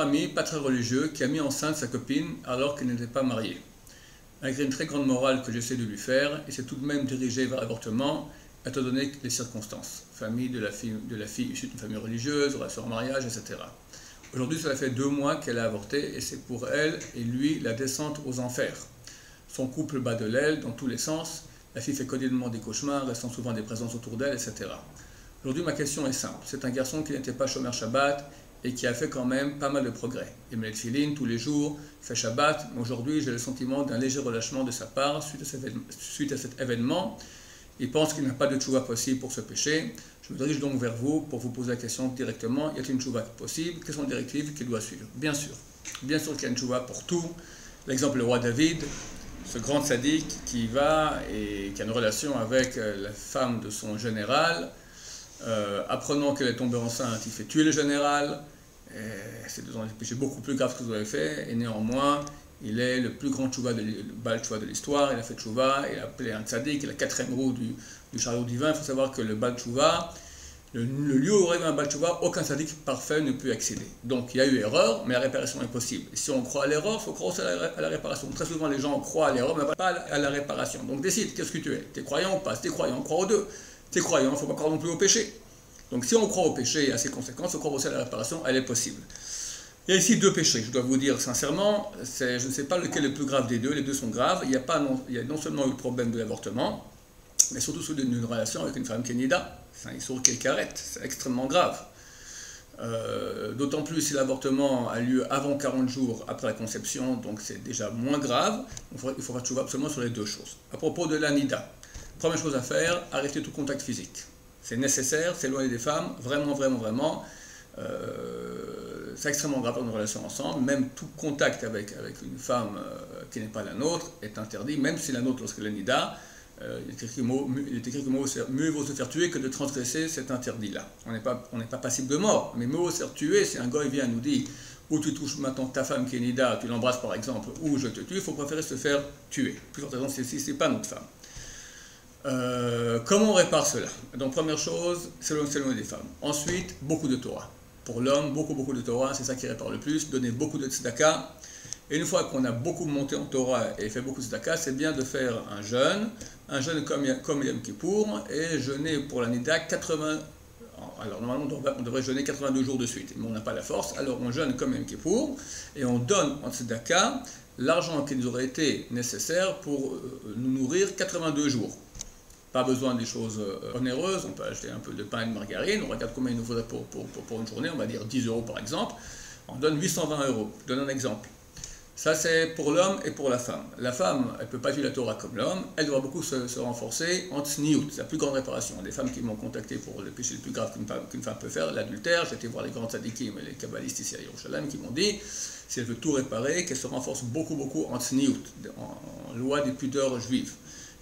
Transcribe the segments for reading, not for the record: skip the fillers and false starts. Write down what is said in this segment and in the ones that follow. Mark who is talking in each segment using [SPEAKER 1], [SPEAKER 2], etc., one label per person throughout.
[SPEAKER 1] ami, pas très religieux, qui a mis enceinte sa copine alors qu'elle n'était pas mariée. Malgré une très grande morale que j'essaie de lui faire, il s'est tout de même dirigé vers l'avortement, étant donné les circonstances. Famille de la fille issue d'une famille religieuse, relation en mariage, etc. Aujourd'hui, cela fait 2 mois qu'elle a avorté et c'est pour elle et lui la descente aux enfers. Son couple bat de l'aile dans tous les sens, la fille fait quotidiennement des cauchemars, restant souvent des présences autour d'elle, etc. Aujourd'hui, ma question est simple. C'est un garçon qui n'était pas chômeur Shabbat et qui a fait quand même pas mal de progrès. Il met le tefilin tous les jours, fait Shabbat, mais aujourd'hui, j'ai le sentiment d'un léger relâchement de sa part suite à cet événement. Il pense qu'il n'a pas de tchouva possible pour ce péché. Je me dirige donc vers vous pour vous poser la question directement. Y a-t-il une tchouva possible? Quelles sont les directives qu'il doit suivre? Bien sûr qu'il y a une tchouva pour tout. L'exemple, le roi David, ce grand sadique qui va et qui a une relation avec la femme de son général, apprenant qu'elle est tombée enceinte, il fait tuer le général. C'est un péché beaucoup plus grave que vous avez fait, et néanmoins, il est le plus grand Baal Tchouva de l'histoire. Il a fait Tchouva, il a appelé un tzaddik, la 4e roue du chariot divin. Il faut savoir que le Baal Tchouva, le lieu où règne un Baal Tchouva, aucun tzaddik parfait ne peut accéder. Donc il y a eu erreur, mais la réparation est possible. Et si on croit à l'erreur, il faut croire aussi à la réparation. Très souvent, les gens croient à l'erreur, mais pas à la réparation. Donc décide, qu'est-ce que tu es? Tu es croyant ou pas? Si tu es croyant, crois aux deux. Si tu es croyant, il ne faut pas croire non plus au péché. Donc si on croit au péché et à ses conséquences, il faut croire aussi à la réparation, elle est possible. Il y a ici 2 péchés, je dois vous dire sincèrement, je ne sais pas lequel est le plus grave des deux, les deux sont graves. Il y a non seulement eu le problème de l'avortement, mais surtout celui d'une relation avec une femme qui est nida, c'est un issour qui est carrette, c'est extrêmement grave. D'autant plus si l'avortement a lieu avant 40 jours après la conception, donc c'est déjà moins grave. Il faudra tchouva absolument sur les 2 choses. À propos de la nida, première chose à faire, arrêter tout contact physique. C'est nécessaire, c'est éloigner des femmes, vraiment, vraiment, vraiment. C'est extrêmement grave dans une relation ensemble. Même tout contact avec une femme qui n'est pas la nôtre est interdit, même si la nôtre, lorsqu'elle est nida, il est écrit que mieux vaut se faire tuer que de transgresser cet interdit-là. On n'est pas passible de mort, mais mieux vaut se faire tuer. Si un gars vient nous dire ou tu touches maintenant ta femme qui est nida, tu l'embrasses par exemple, ou je te tue, il faut préférer se faire tuer. Plus forte raison si ce n'est pas notre femme. Comment on répare cela? Donc première chose, c'est l'éloigner des femmes. Ensuite, beaucoup de Torah. Pour l'homme, beaucoup de Torah, c'est ça qui répare le plus. Donner beaucoup de tzedaka. Et une fois qu'on a beaucoup monté en Torah et fait beaucoup de tzedaka, c'est bien de faire un jeûne comme Yom Kippour, et jeûner pour la Nida 80. Alors normalement on devrait jeûner 82 jours de suite, mais on n'a pas la force, alors on jeûne comme Yom Kippour, et on donne en tzedaka l'argent qui nous aurait été nécessaire pour nous nourrir 82 jours. Pas besoin des choses onéreuses, on peut acheter un peu de pain et de margarine, on regarde combien il nous faudrait pour une journée, on va dire 10 € par exemple, on donne 820 €. Je donne un exemple. Ça c'est pour l'homme et pour la femme. La femme, elle ne peut pas vivre la Torah comme l'homme, elle doit beaucoup se renforcer en tsniout, c'est la plus grande réparation. Des femmes qui m'ont contacté pour le péché le plus grave qu'une femme peut faire, l'adultère. J'ai été voir les grands tzadikim et les kabbalistes ici à Yerushalayim qui m'ont dit, si elle veut tout réparer, qu'elle se renforce beaucoup en tsniout, en loi des pudeurs juives.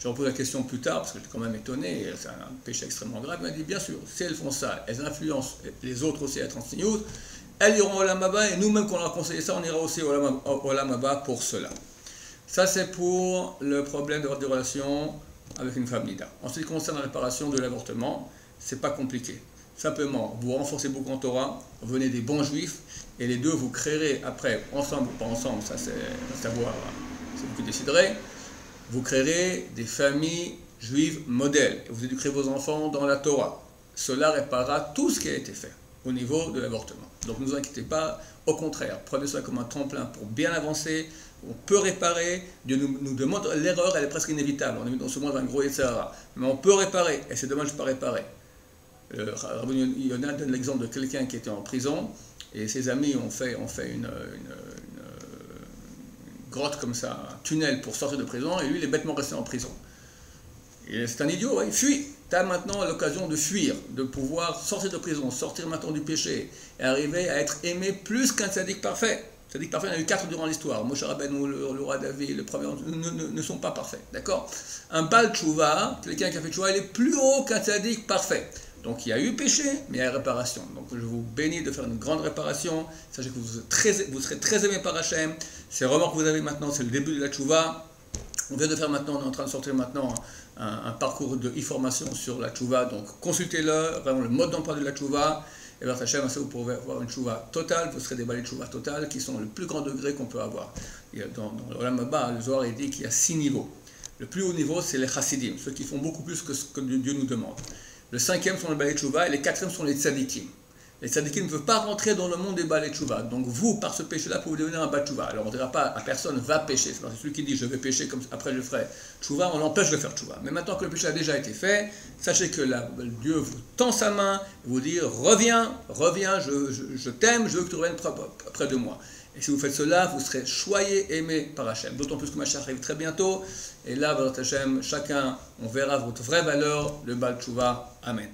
[SPEAKER 1] Je repose la question plus tard, parce que j'étais quand même étonné, c'est un péché extrêmement grave. Elle m'a dit, bien sûr, si elles font ça, elles influencent les autres aussi à être en tsniout, elles iront au Olam Haba, et nous, même qu'on leur a conseillé ça, on ira aussi au Olam Haba pour cela. Ça, c'est pour le problème d'avoir des relations avec une femme nida. En ce qui concerne la réparation de l'avortement, c'est pas compliqué. Simplement, vous renforcez beaucoup en Torah, vous venez des bons juifs, et les deux, vous créerez après, ensemble ou pas ensemble, ça c'est à savoir, c'est vous qui déciderez, vous créerez des familles juives modèles, et vous éduquerez vos enfants dans la Torah. Cela réparera tout ce qui a été fait au niveau de l'avortement. Donc ne vous inquiétez pas, au contraire, prenez cela comme un tremplin pour bien avancer. On peut réparer, Dieu nous demande, l'erreur elle est presque inévitable, on est dans ce monde un gros Yetzirah, mais on peut réparer, et c'est dommage de ne pas réparer. Rabbi Yonah donne l'exemple de quelqu'un qui était en prison, et ses amis ont fait une grotte comme ça, un tunnel pour sortir de prison, et lui il est bêtement resté en prison. C'est un idiot, ouais, il fuit. Tu as maintenant l'occasion de fuir, de pouvoir sortir de prison, sortir maintenant du péché, et arriver à être aimé plus qu'un tzaddik parfait. Tzaddik parfait, il y en a eu 4 durant l'histoire. Moshe Rabbeinu, le roi David, le premier, ne sont pas parfaits. D'accord? Un Baal Tchouva, quelqu'un qui a fait Tchouva, il est plus haut qu'un tzaddik parfait. Donc il y a eu péché, mais il y a réparation. Donc je vous bénis de faire une grande réparation. Sachez que vous serez très aimé par Hachem. Ces remords que vous avez maintenant, c'est le début de la Tchouva. On vient de faire maintenant, on est en train de sortir maintenant un parcours de e-formation sur la Tchouva, donc consultez-le, vraiment le mode d'emploi de la Tchouva, et vers Hachem, vous pourrez avoir une chouva totale, vous serez des balais de chouva totale qui sont le plus grand degré qu'on peut avoir. Dans l'Olam Haba, le Zohar, il dit qu'il y a 6 niveaux. Le plus haut niveau, c'est les chassidim, ceux qui font beaucoup plus que ce que Dieu nous demande. Le 5e sont les balais de chouva et les 4e sont les tzadikim. Les tzadikim ne veulent pas rentrer dans le monde des balais de chouva. Donc vous, par ce péché-là, vous devenir un bal de chouva. Alors on ne dira pas à personne va pécher. C'est celui qui dit je vais pécher, comme après je ferai chouva, on l'empêche de faire chouva. Mais maintenant que le péché a déjà été fait, sachez que Dieu vous tend sa main et vous dit reviens, je t'aime, je veux que tu reviennes près de moi. Et si vous faites cela, vous serez choyé, aimé par Hachem. D'autant plus que Mashiach arrive très bientôt. Et là, Baruch Hachem, chacun, on verra votre vraie valeur, le bal de chouva. Amen.